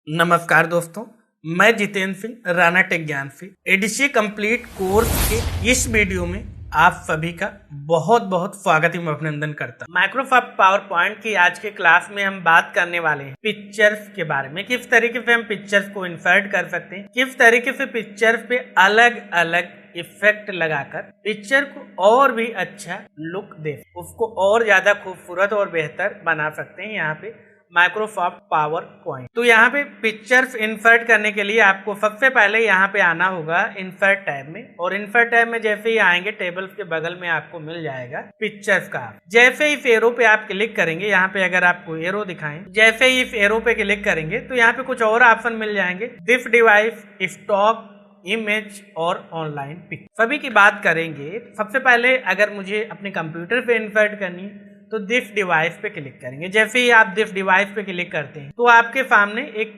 नमस्कार दोस्तों, मैं जितेंद्र सिंह राणा टेक ज्ञान से एडीसी कंप्लीट कोर्स के इस वीडियो में आप सभी का बहुत बहुत स्वागत एवं अभिनंदन करता हूं। माइक्रोसॉफ्ट पावर पॉइंट की आज के क्लास में हम बात करने वाले हैं पिक्चर्स के बारे में। किस तरीके से हम पिक्चर्स को इंसर्ट कर सकते हैं, किस तरीके से पिक्चर्स पे अलग अलग इफेक्ट लगाकर पिक्चर को और भी अच्छा लुक दे, उसको और ज्यादा खूबसूरत और बेहतर बना सकते हैं यहाँ पे माइक्रोसॉफ्ट पावर पॉइंट। तो यहाँ पे पिक्चर्स इंसर्ट करने के लिए आपको सबसे पहले यहाँ पे आना होगा इंसर्ट टैब में, और इंसर्ट टैब में जैसे ही आएंगे टेबल्स के बगल में आपको मिल जाएगा पिक्चर्स का। जैसे ही इस एरो पे आप क्लिक करेंगे, यहाँ पे अगर आपको एरो दिखाएं, जैसे ही इस एरो पे क्लिक करेंगे तो यहाँ पे कुछ और ऑप्शन मिल जाएंगे, दिस डिवाइस, स्टॉक, इमेज और ऑनलाइन पिक। सभी की बात करेंगे। सबसे पहले अगर मुझे अपने कंप्यूटर पे इंसर्ट करनी है तो दिस डिवाइस पे क्लिक करेंगे। जैसे ही आप दिस डिवाइस पे क्लिक करते हैं तो आपके सामने एक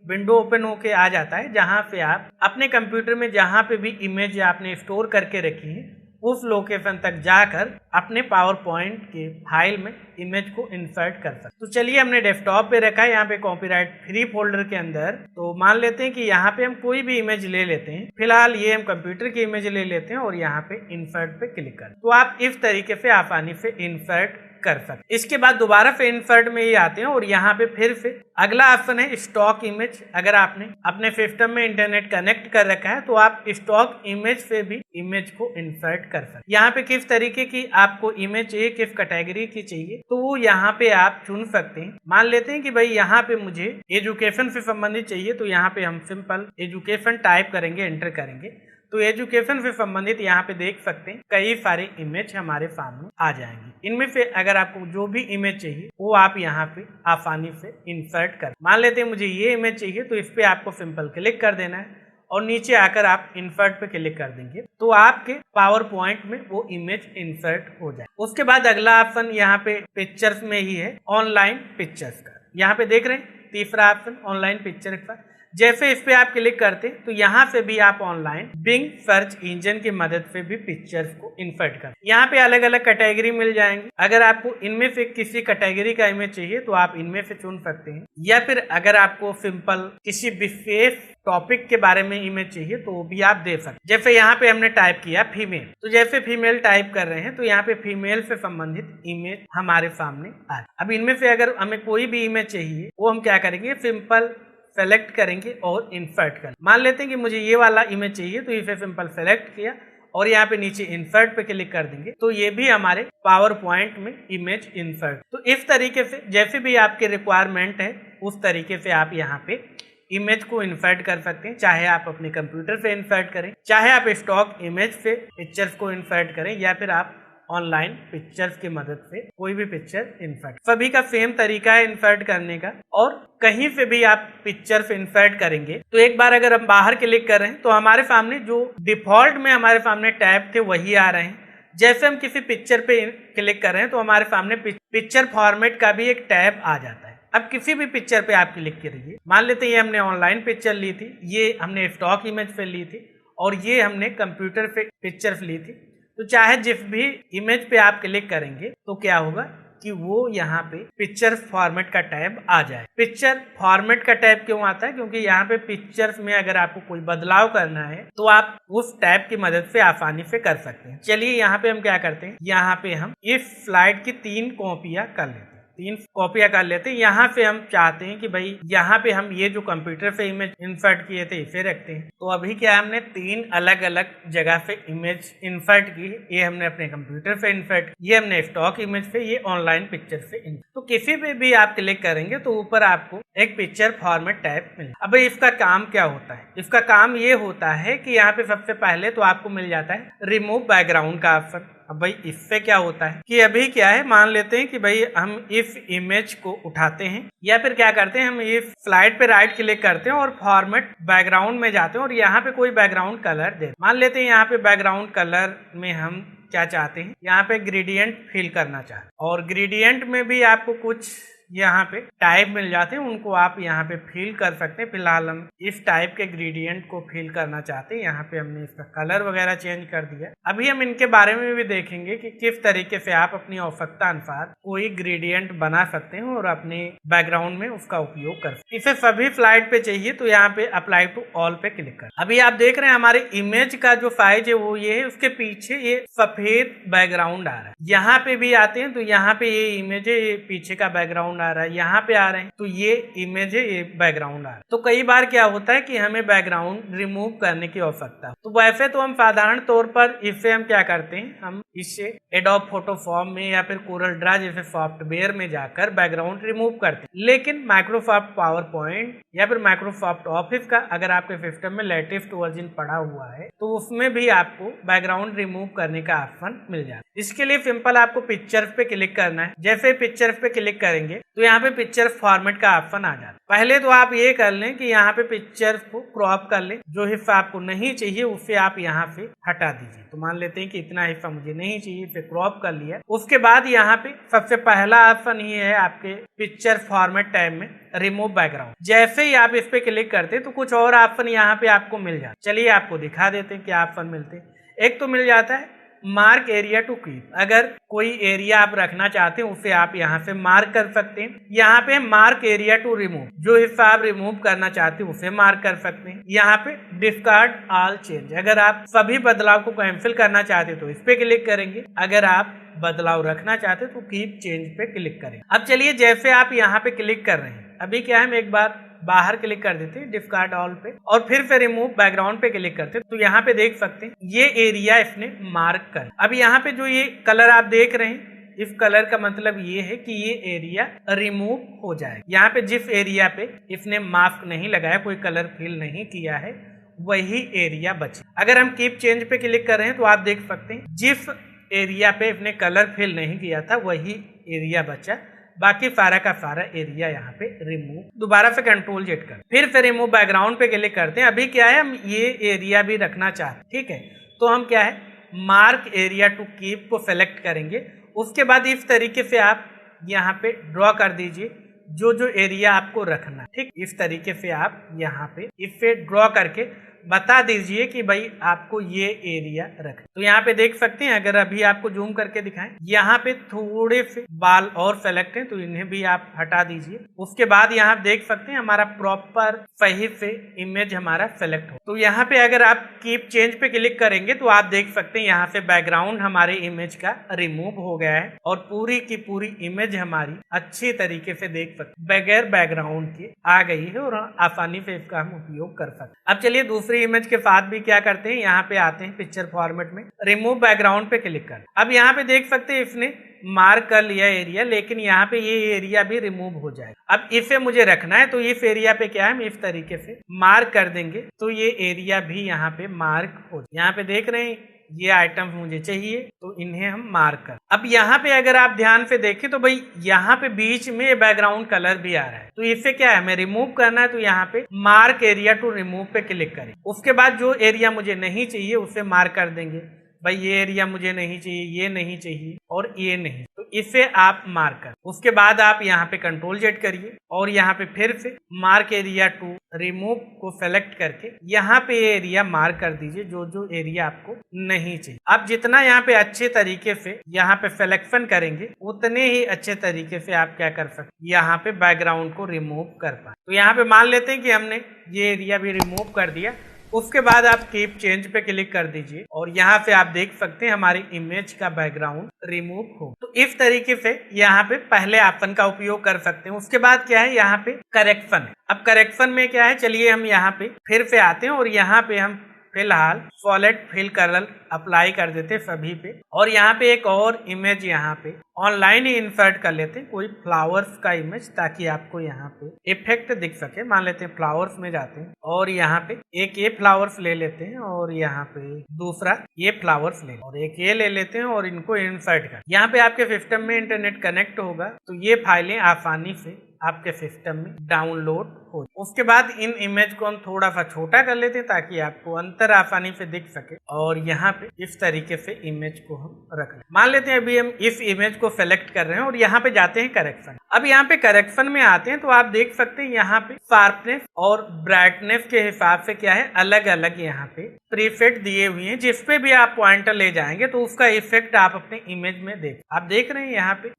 विंडो ओपन होके आ जाता है, जहां पे आप अपने कंप्यूटर में जहां पे भी इमेज आपने स्टोर करके रखी है उस लोकेशन तक जाकर अपने पावर पॉइंट के फाइल में इमेज को इंसर्ट कर सकते। तो चलिए, हमने डेस्कटॉप पे रखा है यहाँ पे कॉपीराइट फ्री फोल्डर के अंदर। तो मान लेते हैं कि यहाँ पे हम कोई भी इमेज ले लेते हैं। फिलहाल ये हम कंप्यूटर की इमेज ले लेते हैं और यहाँ पे इंसर्ट पे क्लिक कर। तो आप इस तरीके से आसानी से इंसर्ट कर सकते। इसके बाद दोबारा से इंसर्ट में ही आते हैं और यहाँ पे फिर से अगला ऑप्शन है स्टॉक इमेज। अगर आपने अपने सिस्टम में इंटरनेट कनेक्ट कर रखा है तो आप स्टॉक इमेज से भी इमेज को इंसर्ट कर सकते। यहाँ पे किस तरीके की आपको इमेज चाहिए, किस कैटेगरी की चाहिए, तो वो यहाँ पे आप चुन सकते हैं। मान लेते हैं कि भाई यहाँ पे मुझे एजुकेशन से संबंधित चाहिए, तो यहाँ पे हम सिंपल एजुकेशन टाइप करेंगे, एंटर करेंगे तो एजुकेशन से संबंधित यहाँ पे देख सकते हैं कई सारे इमेज हमारे सामने आ जाएंगे। इनमें से अगर आपको जो भी इमेज चाहिए वो आप यहाँ पे आसानी से इंसर्ट कर। मान लेते हैं मुझे ये इमेज चाहिए, तो इस पे आपको सिंपल क्लिक कर देना है और नीचे आकर आप इंसर्ट पे क्लिक कर देंगे तो आपके पावर पॉइंट में वो इमेज इंसर्ट हो जाए। उसके बाद अगला ऑप्शन यहाँ पे पिक्चर्स में ही है, ऑनलाइन पिक्चर्स का। यहाँ पे देख रहे हैं तीसरा ऑप्शन ऑनलाइन पिक्चर का। जैसे इस पे आप क्लिक करते हैं तो यहाँ से भी आप ऑनलाइन बिंग सर्च इंजन की मदद से भी पिक्चर्स को इंसर्ट कर। यहाँ पे अलग अलग कैटेगरी मिल जाएंगे। अगर आपको इनमें से किसी कैटेगरी का इमेज चाहिए तो आप इनमें से चुन सकते हैं, या फिर अगर आपको सिंपल किसी विशेष टॉपिक के बारे में इमेज चाहिए तो वो भी आप दे सकते। जैसे यहाँ पे हमने टाइप किया फीमेल, तो जैसे फीमेल टाइप कर रहे हैं तो यहाँ पे फीमेल से संबंधित इमेज हमारे सामने आ। अब इनमें से अगर हमें कोई भी इमेज चाहिए वो हम क्या करेंगे, सिंपल सेलेक्ट करेंगे और इंसर्ट कर। मान लेते हैं कि मुझे ये वाला इमेज चाहिए तो इसे सिंपल सेलेक्ट किया और यहाँ पे नीचे इंसर्ट पे क्लिक कर देंगे तो ये भी हमारे पावर पॉइंट में इमेज इंसर्ट। तो इस तरीके से जैसे भी आपके रिक्वायरमेंट है उस तरीके से आप यहाँ पे इमेज को इंसर्ट कर सकते हैं। चाहे आप अपने कंप्यूटर से इंसर्ट करें, चाहे आप स्टॉक इमेज से पिक्चर्स को इंसर्ट करें, या फिर आप ऑनलाइन पिक्चर्स की मदद से कोई भी पिक्चर इंसर्ट। सभी का सेम तरीका है इंसर्ट करने का, और कहीं से भी आप पिक्चर्स इंसर्ट करेंगे तो एक बार अगर हम बाहर क्लिक कर रहे हैं तो हमारे सामने जो डिफॉल्ट में हमारे सामने टैब थे वही आ रहे हैं। जैसे हम किसी पिक्चर पे क्लिक कर रहे हैं तो हमारे सामने पिक्चर फॉर्मेट का भी एक टैब आ जाता है। अब किसी भी पिक्चर पे आप क्लिक करिए, मान लेते हैं ये हमने ऑनलाइन पिक्चर ली थी, ये हमने स्टॉक इमेज पे ली थी, और ये हमने कंप्यूटर पे पिक्चर्स ली थी। तो चाहे जिस भी इमेज पे आप क्लिक करेंगे तो क्या होगा कि वो यहाँ पे पिक्चर फॉर्मेट का टैब आ जाए। पिक्चर फॉर्मेट का टैब क्यों आता है, क्योंकि यहाँ पे पिक्चर्स में अगर आपको कोई बदलाव करना है तो आप उस टैब की मदद से आसानी से कर सकते हैं। चलिए यहाँ पे हम क्या करते हैं, यहाँ पे हम इस स्लाइड की 3 कॉपियां कर लेते हैं। 3 कॉपियां कर लेते हैं। यहाँ पे हम चाहते हैं कि भाई यहाँ पे हम ये जो कंप्यूटर से इमेज इंसर्ट किए थे इसे रखते हैं। तो अभी क्या हमने 3 अलग अलग जगह से इमेज इंसर्ट की। ये हमने अपने कंप्यूटर से इंसर्ट, ये हमने स्टॉक इमेज से, ये ऑनलाइन पिक्चर से। तो किसी पे भी आप क्लिक करेंगे तो ऊपर आपको एक पिक्चर फॉर्मेट टैब मिलेगा। अब इसका काम क्या होता है, इसका काम ये होता है कि यहाँ पे सबसे पहले तो आपको मिल जाता है रिमूव बैकग्राउंड का ऑप्शन। अब भाई इससे क्या होता है कि अभी क्या है, मान लेते हैं कि भाई हम इस इमेज को उठाते हैं, या फिर क्या करते हैं, हम इस स्लाइड पे राइट क्लिक करते हैं और फॉर्मेट बैकग्राउंड में जाते हैं और यहाँ पे कोई बैकग्राउंड कलर दे। मान लेते हैं यहाँ पे बैकग्राउंड कलर में हम क्या चाहते हैं, यहाँ पे ग्रेडियंट फिल करना चाहते हैं, और ग्रेडियंट में भी आपको कुछ यहाँ पे टाइप मिल जाते हैं, उनको आप यहाँ पे फिल कर सकते हैं। फिलहाल हम इस टाइप के ग्रेडियंट को फिल करना चाहते हैं। यहाँ पे हमने इसका कलर वगैरह चेंज कर दिया। अभी हम इनके बारे में भी देखेंगे कि किस तरीके से आप अपनी आवश्यकता अनुसार कोई ग्रेडियंट बना सकते हैं और अपने बैकग्राउंड में उसका उपयोग कर सकते हैं। इसे सभी स्लाइड पे चाहिए तो यहाँ पे अप्लाई टू ऑल पे क्लिक कर। अभी आप देख रहे हैं हमारे इमेज का जो साइज है वो ये है, उसके पीछे ये सफेद बैकग्राउंड आ रहा है। यहाँ पे भी आते हैं तो यहाँ पे ये इमेज है, ये पीछे का बैकग्राउंड आ रहा है। यहाँ पे आ रहे हैं तो ये इमेज है, ये बैकग्राउंड आ रहा है। तो कई बार क्या होता है कि हमें बैकग्राउंड रिमूव करने की आवश्यकता, तो वैसे तो हम साधारण तौर पर इसे हम क्या करते हैं, हम इससे एडोब फोटोशॉप में या फिर कोरल ड्रा जैसे सॉफ्टवेयर में जाकर बैकग्राउंड रिमूव करते हैं। लेकिन माइक्रोसॉफ्ट पावर पॉइंट या फिर माइक्रोसॉफ्ट ऑफिस का अगर आपके सिस्टम में लेटेस्ट वर्जन पड़ा हुआ है तो उसमें भी आपको बैकग्राउंड रिमूव करने का ऑप्शन मिल जाता है। इसके लिए सिंपल आपको पिक्चर्स पे क्लिक करना है। जैसे पिक्चर्स पे क्लिक करेंगे तो यहाँ पे पिक्चर फॉर्मेट का ऑप्शन आ जाता है। पहले तो आप ये कर लें कि यहाँ पे पिक्चर्स को क्रॉप कर लें, जो हिस्सा आपको नहीं चाहिए उसे आप यहाँ से हटा दीजिए। तो मान लेते हैं कि इतना हिस्सा मुझे नहीं चाहिए, इसे क्रॉप कर लिया। उसके बाद यहाँ पे सबसे पहला ऑप्शन ये है आपके पिक्चर फॉर्मेट टैब में रिमूव बैकग्राउंड। जैसे ही आप इस पे क्लिक करते हैं तो कुछ और ऑप्शन यहाँ पे आपको मिल जाता है। चलिए आपको दिखा देते हैं क्या ऑप्शन मिलते हैं। एक तो मिल जाता है मार्क एरिया टू कीप। अगर कोई एरिया आप रखना चाहते हैं उसे आप यहाँ से मार्क कर सकते हैं। यहाँ पे मार्क एरिया टू रिमूव, जो हिस्सा आप रिमूव करना चाहते हैं उसे मार्क कर सकते हैं। यहाँ पे डिस्कार्ड ऑल चेंज, अगर आप सभी बदलाव को कैंसिल करना चाहते हैं तो इस पे क्लिक करेंगे। अगर आप बदलाव रखना चाहते हैं तो कीप चेंज पे क्लिक करेंगे। अब चलिए जैसे आप यहाँ पे क्लिक कर रहे हैं, अभी क्या है, हम एक बार बाहर क्लिक कर देते हैं डिस्कार्ड ऑल पे और फिर से रिमूव बैकग्राउंड पे क्लिक करते हैं तो यहाँ पे देख सकते हैं ये एरिया इसने मार्क कर। अब यहाँ पे जो ये कलर आप देख रहे हैं, इस कलर का मतलब ये है कि ये एरिया रिमूव हो जाएगा। यहाँ पे जिस एरिया पे इसने मास्क नहीं लगाया, कोई कलर फिल नहीं किया है, वही एरिया बचे। अगर हम कीप चेंज पे क्लिक कर रहे हैं तो आप देख सकते हैं जिस एरिया पे इसने कलर फिल नहीं किया था वही एरिया बचा, बाकी सारा का सारा एरिया यहाँ पे रिमूव। दोबारा से कंट्रोल जेड कर फिर से रिमूव बैकग्राउंड पे क्लिक करते हैं। अभी क्या है, हम ये एरिया भी रखना चाहते हैं, ठीक है। तो हम क्या है, मार्क एरिया टू कीप को सेलेक्ट करेंगे। उसके बाद इस तरीके से आप यहाँ पे ड्रॉ कर दीजिए जो जो एरिया आपको रखना, ठीक। इस तरीके से आप यहाँ पे इसे ड्रॉ करके बता दीजिए कि भाई आपको ये एरिया रख। तो यहाँ पे देख सकते हैं, अगर अभी आपको जूम करके दिखाएं, यहाँ पे थोड़े से बाल और सेलेक्ट हैं तो इन्हें भी आप हटा दीजिए। उसके बाद यहाँ देख सकते हैं हमारा प्रॉपर सही से इमेज हमारा सेलेक्ट हो। तो यहाँ पे अगर आप कीप चेंज पे क्लिक करेंगे तो आप देख सकते हैं यहाँ से बैकग्राउंड हमारे इमेज का रिमूव हो गया है और पूरी की पूरी इमेज हमारी अच्छी तरीके से देख सकते बगैर बैकग्राउंड के आ गई है और आसानी से इसका हम उपयोग कर सकते। अब चलिए दूसरी इमेज के साथ भी क्या करते हैं, यहाँ पे आते हैं पिक्चर फॉर्मेट में, रिमूव बैकग्राउंड पे क्लिक कर। अब यहाँ पे देख सकते हैं इसने मार्क कर लिया एरिया, लेकिन यहाँ पे ये एरिया भी रिमूव हो जाएगा। अब इसे मुझे रखना है तो इस एरिया पे क्या है, हम इस तरीके से मार्क कर देंगे तो ये एरिया भी यहाँ पे मार्क हो। यहाँ पे देख रहे हैं ये आइटम मुझे चाहिए तो इन्हें हम मार्क कर। अब यहाँ पे अगर आप ध्यान से देखें तो भाई यहाँ पे बीच में बैकग्राउंड कलर भी आ रहा है। तो इससे क्या है, हमें रिमूव करना है तो यहाँ पे मार्क एरिया टू रिमूव पे क्लिक करें। उसके बाद जो एरिया मुझे नहीं चाहिए उसे मार्क कर देंगे। भाई ये एरिया मुझे नहीं चाहिए, ये नहीं चाहिए और ये नहीं, तो इसे आप मार्क कर। उसके बाद आप यहाँ पे कंट्रोल जेड करिए और यहाँ पे फिर से मार्क एरिया टू रिमूव को सेलेक्ट करके यहाँ पे ये एरिया मार्क कर दीजिए जो जो एरिया आपको नहीं चाहिए। आप जितना यहाँ पे अच्छे तरीके से यहाँ पे सिलेक्शन करेंगे उतने ही अच्छे तरीके से आप क्या कर सकते, यहाँ पे बैकग्राउंड को रिमूव कर पाए। तो यहाँ पे मान लेते हैं कि हमने ये एरिया भी रिमूव कर दिया। उसके बाद आप कीप चेंज पे क्लिक कर दीजिए और यहाँ से आप देख सकते हैं हमारी इमेज का बैकग्राउंड रिमूव हो। तो इस तरीके से यहाँ पे पहले ऑप्शन का उपयोग कर सकते हैं। उसके बाद क्या है, यहाँ पे करेक्शन है। अब करेक्शन में क्या है, चलिए हम यहाँ पे फिर से आते हैं और यहाँ पे हम फिलहाल सॉलिड फिल कलर अप्लाई कर देते सभी पे और यहाँ पे एक और इमेज यहाँ पे ऑनलाइन ही इंसर्ट कर लेते हैं, कोई फ्लावर्स का इमेज, ताकि आपको यहाँ पे इफेक्ट दिख सके। मान लेते हैं फ्लावर्स में जाते हैं और यहाँ पे एक ये फ्लावर्स ले लेते हैं और यहाँ पे दूसरा ये फ्लावर्स ले और एक ये ले लेते हैं और इनको इंसर्ट कर। यहाँ पे आपके सिस्टम में इंटरनेट कनेक्ट होगा तो ये फाइलें आसानी से आपके सिस्टम में डाउनलोड हो। उसके बाद इन इमेज को हम थोड़ा सा छोटा कर लेते हैं ताकि आपको अंतर आसानी से दिख सके और यहाँ पे इस तरीके से इमेज को हम रख लें। मान लेते हैं अभी हम इस इमेज को सेलेक्ट कर रहे हैं और यहाँ पे जाते हैं करेक्शन। अब यहाँ पे करेक्शन में आते हैं तो आप देख सकते हैं यहाँ पे शार्पनेस और ब्राइटनेस के हिसाब से क्या है अलग अलग यहाँ पे प्रीसेट दिए हुए हैं, जिसपे भी आप पॉइंटर ले जाएंगे तो उसका इफेक्ट आप अपने इमेज में आप देख रहे हैं।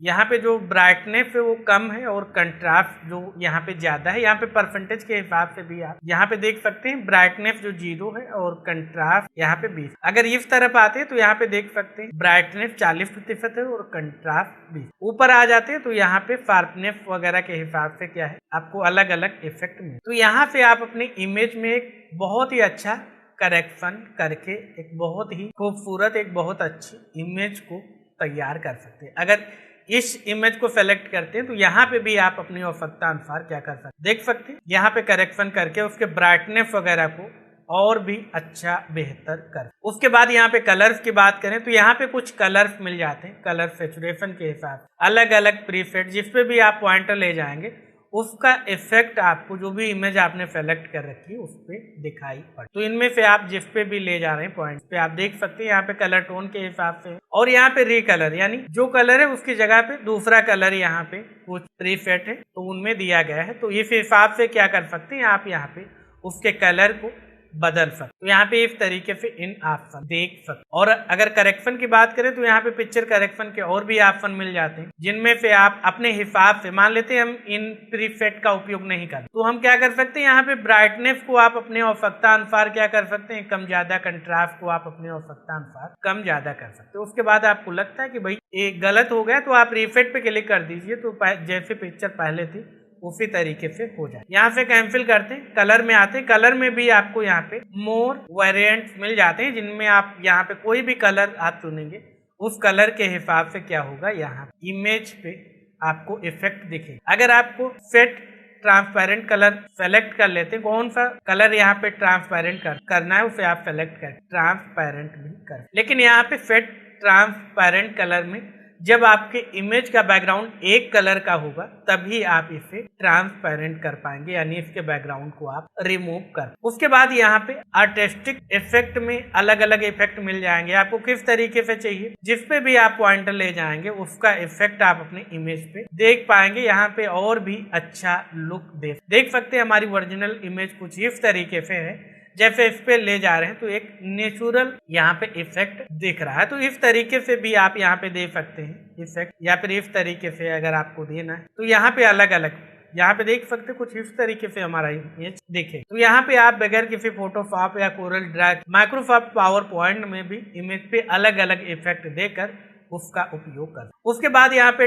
यहाँ पे जो ब्राइटनेस है वो कम है और कंट्रास्ट जो यहाँ पे ज्यादा है। यहाँ पे परसेंटेज के हिसाब से भी आप यहाँ पे देख सकते हैं ब्राइटनेस जो 0 है और कंट्रास्ट यहाँ पे 20। अगर इस तरफ आते हैं तो यहाँ पे देख सकते हैं ब्राइटनेस 40% है और कंट्रास्ट 20। ऊपर आ जाते हैं तो यहाँ पे शार्पनेस वगैरह के हिसाब से क्या है आपको अलग अलग इफेक्ट मिले। तो यहाँ से आप अपने इमेज में एक बहुत ही अच्छा करेक्शन करके एक बहुत ही खूबसूरत एक बहुत अच्छी इमेज को तैयार कर सकते हैं। अगर इस इमेज को सेलेक्ट करते हैं तो यहाँ पे भी आप अपनी आवश्यकता अनुसार क्या कर सकते हैं, देख सकते हैं यहाँ पे करेक्शन करके उसके ब्राइटनेस वगैरह को और भी अच्छा बेहतर कर। उसके बाद यहाँ पे कलर्स की बात करें तो यहाँ पे कुछ कलर्स मिल जाते हैं। कलर सैचुरेशन के हिसाब अलग अलग प्रीसेट जिसपे भी आप पॉइंटर ले जाएंगे उसका इफेक्ट आपको जो भी इमेज आपने सेलेक्ट कर रखी है उस पर दिखाई पड़े। तो इनमें से आप जिस पे भी ले जा रहे हैं पॉइंट पे आप देख सकते हैं यहाँ पे कलर टोन के हिसाब से और यहाँ पे रिकलर यानी जो कलर है उसकी जगह पे दूसरा कलर यहाँ पे कुछ प्रीसेट है तो उनमें दिया गया है। तो इस हिसाब से क्या कर सकते हैं आप यहाँ पे उसके कलर को बदल सकते। तो यहाँ पे इस तरीके से इन ऑप्शन देख सकते। और अगर करेक्शन की बात करें तो यहाँ पे पिक्चर करेक्शन के और भी ऑप्शन मिल जाते हैं जिनमें से आप अपने हिसाब से मान लेते हैं हम इन प्रीसेट का उपयोग नहीं करते तो हम क्या कर सकते हैं यहाँ पे ब्राइटनेस को आप अपने आवश्यकता अनुसार क्या कर सकते हैं कम ज्यादा, कंट्रास्ट को आप अपने आवश्यकता अनुसार कम ज्यादा कर सकते हैं। उसके बाद आपको लगता है कि भाई ये गलत हो गया तो आप रीसेट पे क्लिक कर दीजिए तो जैसे पिक्चर पहले थी उसी तरीके से हो जाए। यहाँ से कैंसिल करते हैं, कलर में आते हैं। कलर में भी आपको यहाँ पे मोर वेरिएंट्स मिल जाते हैं जिनमें आप यहाँ पे कोई भी कलर आप चुनेंगे उस कलर के हिसाब से क्या होगा यहाँ इमेज पे आपको इफेक्ट दिखेगा। अगर आपको सेट ट्रांसपेरेंट कलर सेलेक्ट कर लेते हैं, कौन सा कलर यहाँ पे ट्रांसपेरेंट करना है उसे आप सेलेक्ट कर ट्रांसपेरेंट भी कर। लेकिन यहाँ पे सेट ट्रांसपेरेंट कलर में जब आपके इमेज का बैकग्राउंड एक कलर का होगा तभी आप इसे ट्रांसपेरेंट कर पाएंगे यानी इसके बैकग्राउंड को आप रिमूव कर। उसके बाद यहाँ पे आर्टिस्टिक इफेक्ट में अलग अलग इफेक्ट मिल जाएंगे आपको किस तरीके से चाहिए। जिस पे भी आप पॉइंटर ले जाएंगे उसका इफेक्ट आप अपने इमेज पे देख पाएंगे। यहाँ पे और भी अच्छा लुक देख सकते हैं। हमारी ओरिजिनल इमेज कुछ इस तरीके से है, जैसे इस पे ले जा रहे हैं तो एक नेचुरल यहाँ पे इफेक्ट दिख रहा है। तो इस तरीके से भी आप यहाँ पे दे सकते हैं इफेक्ट, या फिर इस तरीके से अगर आपको देना है तो यहाँ पे अलग अलग यहाँ पे देख सकते कुछ इस तरीके से हमारा इमेज दिखे। तो यहाँ पे आप बगैर किसी फोटोशॉप या Corel Draw Microsoft power point में भी इमेज पे अलग अलग इफेक्ट देकर उसका उपयोग कर। उसके बाद यहाँ पे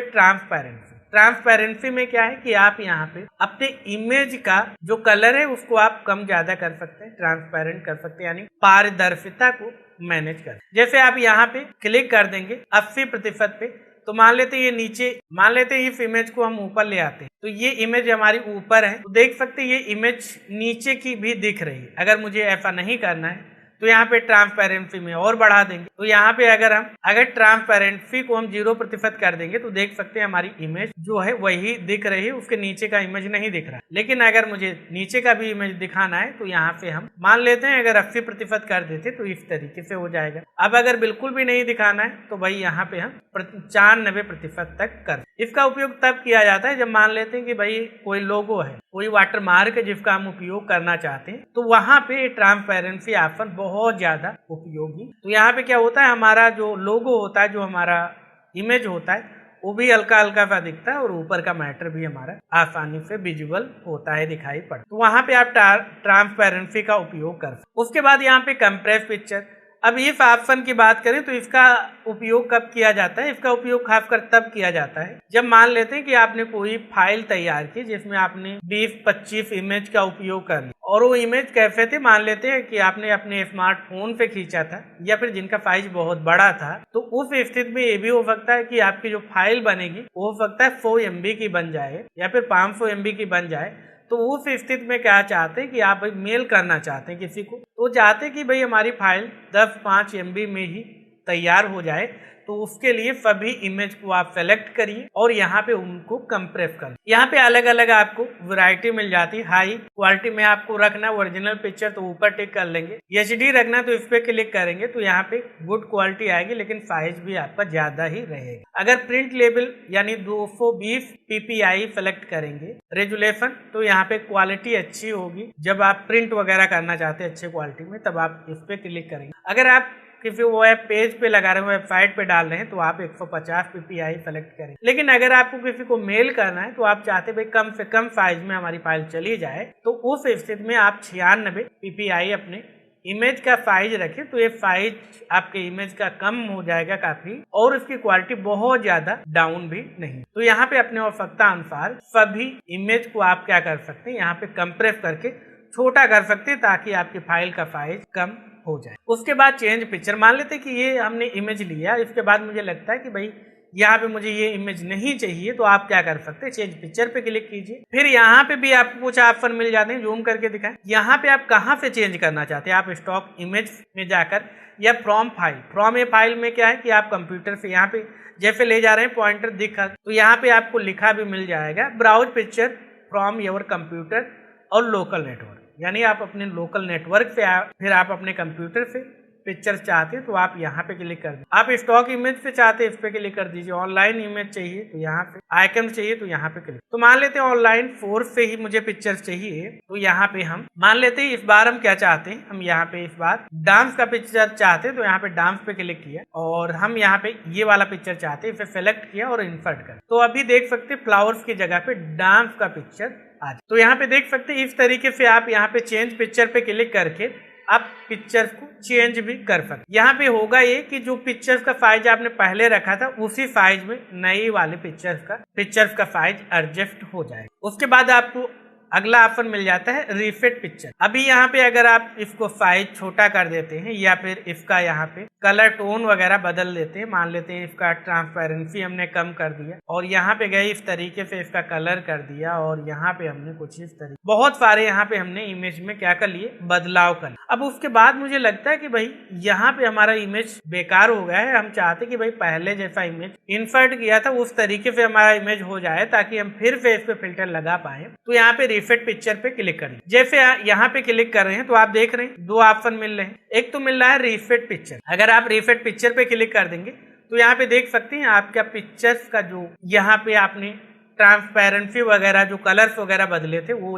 ट्रांसपेरेंसी में क्या है कि आप यहाँ पे अपने इमेज का जो कलर है उसको आप कम ज्यादा कर सकते हैं, ट्रांसपेरेंट कर सकते हैं यानी पारदर्शिता को मैनेज कर। जैसे आप यहाँ पे क्लिक कर देंगे 80% पे तो मान लेते हैं ये नीचे, मान लेते हैं इस इमेज को हम ऊपर ले आते हैं तो ये इमेज हमारी ऊपर है तो देख सकते हैं ये इमेज नीचे की भी दिख रही है। अगर मुझे ऐसा नहीं करना है तो यहाँ पे ट्रांसपेरेंसी में और बढ़ा देंगे। तो यहाँ पे अगर ट्रांसपेरेंसी को हम 0% कर देंगे तो देख सकते हैं हमारी इमेज जो है वही दिख रही है, उसके नीचे का इमेज नहीं दिख रहा। लेकिन अगर मुझे नीचे का भी इमेज दिखाना है तो यहाँ पे हम मान लेते हैं अगर 80% कर देते तो इस तरीके से हो जाएगा। अब अगर बिल्कुल भी नहीं दिखाना है तो भाई यहाँ पे हम 95% तक कर। इसका उपयोग तब किया जाता है जब मान लेते हैं कि भाई कोई लोगो है, कोई वाटरमार्क है जिसका हम उपयोग करना चाहते हैं तो वहां पे ट्रांसपेरेंसी ऑप्शन बहुत ज्यादा उपयोगी। तो यहाँ पे क्या होता है हमारा जो लोगो होता है, जो हमारा इमेज होता है वो भी हल्का हल्का सा दिखता है और ऊपर का मैटर भी हमारा आसानी से विजुअल होता है, दिखाई पड़ता है। तो वहां पे आप ट्रांसपेरेंसी का उपयोग कर। उसके बाद यहाँ पे कंप्रेस पिक्चर। अब इस ऑप्शन की बात करें तो इसका उपयोग कब किया जाता है, इसका उपयोग खासकर तब किया जाता है जब मान लेते हैं कि आपने कोई फाइल तैयार की जिसमें आपने 20-25 इमेज का उपयोग कर लिया और वो इमेज कैसे थे, मान लेते हैं कि आपने अपने स्मार्टफोन पे खींचा था या फिर जिनका साइज बहुत बड़ा था। तो उस स्थिति में ये भी हो सकता है कि आपकी जो फाइल बनेगी वो हो सकता है 100 MB की बन जाए या फिर 500 MB की बन जाए। तो उस स्थिति में क्या चाहते हैं कि आप भाई मेल करना चाहते हैं किसी को, तो चाहते हैं कि भाई हमारी फाइल 10-5 MB में ही तैयार हो जाए तो उसके लिए सभी इमेज को आप सेलेक्ट करिए और यहाँ पे उनको कंप्रेस कर। यहाँ पे अलग अलग आपको वैरायटी मिल जाती है। हाई क्वालिटी में आपको रखना ओरिजिनल पिक्चर तो ऊपर टिक कर लेंगे, एचडी रखना तो इस पे क्लिक करेंगे तो यहाँ पे गुड क्वालिटी आएगी, लेकिन साइज भी आपका ज्यादा ही रहेगा। अगर प्रिंट लेवल यानी 220 ppi सेलेक्ट करेंगे रेजुलेशन तो यहाँ पे क्वालिटी अच्छी होगी। जब आप प्रिंट वगैरह करना चाहते हैं अच्छे क्वालिटी में तब आप इस पे क्लिक करेंगे। अगर आप किसी वेब पेज पे लगा रहे हैं, वेबसाइट पे डाल रहे हैं तो आप 150 ppi सेलेक्ट करें। लेकिन अगर आपको किसी को मेल करना है तो आप चाहते भाई कम से कम साइज में हमारी फाइल चली जाए तो उस स्थिति में आप 96 ppi अपने इमेज का साइज रखें तो ये साइज आपके इमेज का कम हो जाएगा काफी और उसकी क्वालिटी बहुत ज्यादा डाउन भी नहीं। तो यहाँ पे अपने आवश्यकता अनुसार सभी इमेज को आप क्या कर सकते हैं, यहाँ पे कंप्रेस करके छोटा कर सकते हैं ताकि आपकी फाइल का साइज कम हो जाए। उसके बाद चेंज पिक्चर, मान लेते कि ये हमने इमेज लिया, इसके बाद मुझे लगता है कि भाई यहाँ पे मुझे ये इमेज नहीं चाहिए तो आप क्या कर सकते हैं, चेंज पिक्चर पे क्लिक कीजिए। फिर यहाँ पे भी आपको कुछ ऑप्शन मिल जाते हैं, जूम करके दिखाएं। यहाँ पे आप कहाँ से चेंज करना चाहते हैं, आप स्टॉक इमेज में जाकर या from file, from A file में क्या है कि आप कंप्यूटर से यहाँ पे जैसे ले जा रहे हैं पॉइंटर दिखा तो यहाँ पे आपको लिखा भी मिल जाएगा browse picture from your computer और लोकल नेटवर्क, यानी आप अपने लोकल नेटवर्क से फिर आप अपने कंप्यूटर से पिक्चर चाहते हैं तो आप यहाँ पे क्लिक कर दीजिए। आप स्टॉक इमेज पे चाहते हैं इस पे क्लिक कर दीजिए। ऑनलाइन इमेज चाहिए तो यहाँ पे, आइकन चाहिए तो यहाँ पे क्लिक। तो मान लेते हैं ऑनलाइन फोर्स से ही मुझे पिक्चर चाहिए तो यहाँ पे हम मान लेते हैं इस बार हम क्या चाहते हैं, हम यहाँ पे इस बार डांस का पिक्चर चाहते हैं तो यहाँ पे डांस पे क्लिक किया और हम यहाँ पे ये वाला पिक्चर चाहते हैं, इसे सेलेक्ट किया और इंसर्ट कर। तो अभी देख सकते हैं फ्लावर्स की जगह पे डांस का पिक्चर आज। तो यहाँ पे देख सकते हैं इस तरीके से आप यहाँ पे चेंज पिक्चर पे क्लिक करके आप पिक्चर्स को चेंज भी कर सकते। यहाँ पे होगा ये कि जो पिक्चर्स का साइज आपने पहले रखा था उसी साइज में नई वाले पिक्चर्स का साइज एडजस्ट हो जाएगा। उसके बाद आपको अगला ऑप्शन मिल जाता है रीसेट पिक्चर। अभी यहाँ पे अगर आप इसको साइज छोटा कर देते हैं या फिर इसका यहाँ पे कलर टोन वगैरह बदल देते हैं, मान लेते हैं इसका ट्रांसपेरेंसी हमने कम कर दिया और यहाँ पे गए इस तरीके से इसका कलर कर दिया और यहाँ पे हमने कुछ इस तरीके बहुत सारे यहाँ पे हमने इमेज में क्या कर लिए, बदलाव कर। अब उसके बाद मुझे लगता है कि भाई यहाँ पे हमारा इमेज बेकार हो गया है, हम चाहते कि भाई पहले जैसा इमेज इंसर्ट किया था उस तरीके से हमारा इमेज हो जाए ताकि हम फिर से इस पे फिल्टर लगा पाए। तो यहाँ पे रीसेट पिक्चर पे क्लिक करें। जैसे यहाँ पे क्लिक कर रहे हैं तो आप देख रहे हैं दो ऑप्शन मिल रहे हैं, एक तो मिल रहा है रीसेट पिक्चर। अगर आप रीसेट पिक्चर पे क्लिक कर देंगे तो यहाँ पे देख सकते हैं आपका पिक्चर्स का जो यहाँ पे आपने ट्रांसपेरेंसी वगैरह जो कलर्स वगैरह बदले थे वो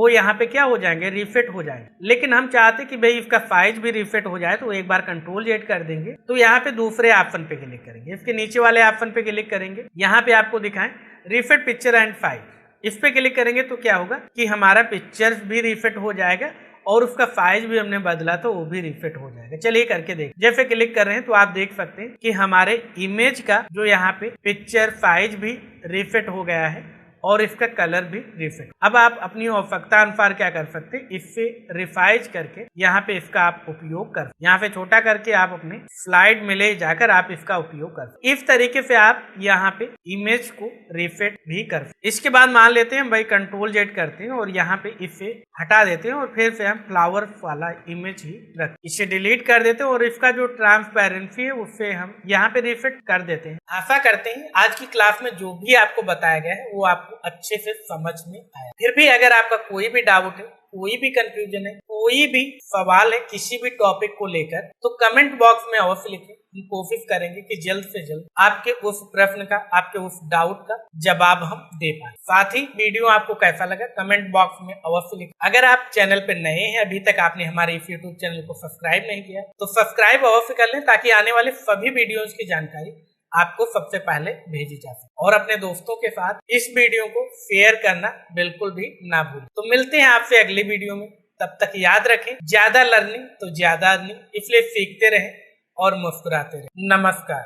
यहाँ पे क्या हो जाएंगे, रीसेट हो जाएंगे। लेकिन हम चाहते कि भाई इसका साइज भी रीसेट हो जाए तो एक बार कंट्रोल Z कर देंगे तो यहाँ पे दूसरे ऑप्शन पे क्लिक करेंगे, इसके नीचे वाले ऑप्शन पे क्लिक करेंगे। यहाँ पे आपको दिखाएं रीसेट पिक्चर एंड साइज, इस पे क्लिक करेंगे तो क्या होगा कि हमारा पिक्चर्स भी रीसेट हो जाएगा और उसका साइज भी हमने बदला तो वो भी रीसेट हो जाएगा। चलिए करके देख, जैसे क्लिक कर रहे हैं तो आप देख सकते हैं कि हमारे इमेज का जो यहाँ पे पिक्चर साइज भी रीसेट हो गया है और इसका कलर भी रीसेट। अब आप अपनी आवश्यकता अनुसार क्या कर सकते हैं, इससे रिसाइज करके यहाँ पे इसका आप उपयोग कर, यहाँ पे छोटा करके आप अपने स्लाइड में ले जाकर आप इसका उपयोग कर। इस तरीके से आप यहाँ पे इमेज को रीसेट भी कर। इसके बाद मान लेते हैं भाई कंट्रोल Z करते हैं और यहाँ पे इसे हटा देते हैं और फिर से हम फ्लावर वाला इमेज ही रख, इसे डिलीट कर देते हैं और इसका जो ट्रांसपेरेंसी है उससे हम यहाँ पे रीसेट कर देते हैं। आशा करते हैं आज की क्लास में जो भी आपको बताया गया है वो आपको अच्छे से समझ में आया। फिर भी अगर आपका कोई भी डाउट है, कोई भी कंफ्यूजन है, कोई भी सवाल है किसी भी टॉपिक को लेकर तो कमेंट बॉक्स में अवश्य लिखें। हम कोशिश करेंगे कि जल्द से जल्द आपके उस प्रश्न का, आपके उस डाउट का जवाब हम दे पाए। साथ ही वीडियो आपको कैसा लगा कमेंट बॉक्स में अवश्य लिखें। अगर आप चैनल पे नए हैं, अभी तक आपने हमारे इस यूट्यूब चैनल को सब्सक्राइब नहीं किया तो सब्सक्राइब अवश्य कर लें ताकि आने वाले सभी वीडियोज की जानकारी आपको सबसे पहले भेजी जा सके। और अपने दोस्तों के साथ इस वीडियो को शेयर करना बिल्कुल भी ना भूलें। तो मिलते हैं आपसे अगली वीडियो में, तब तक याद रखें ज्यादा लर्निंग तो ज्यादा अर्निंग, इसलिए सीखते रहें और मुस्कुराते रहें। नमस्कार।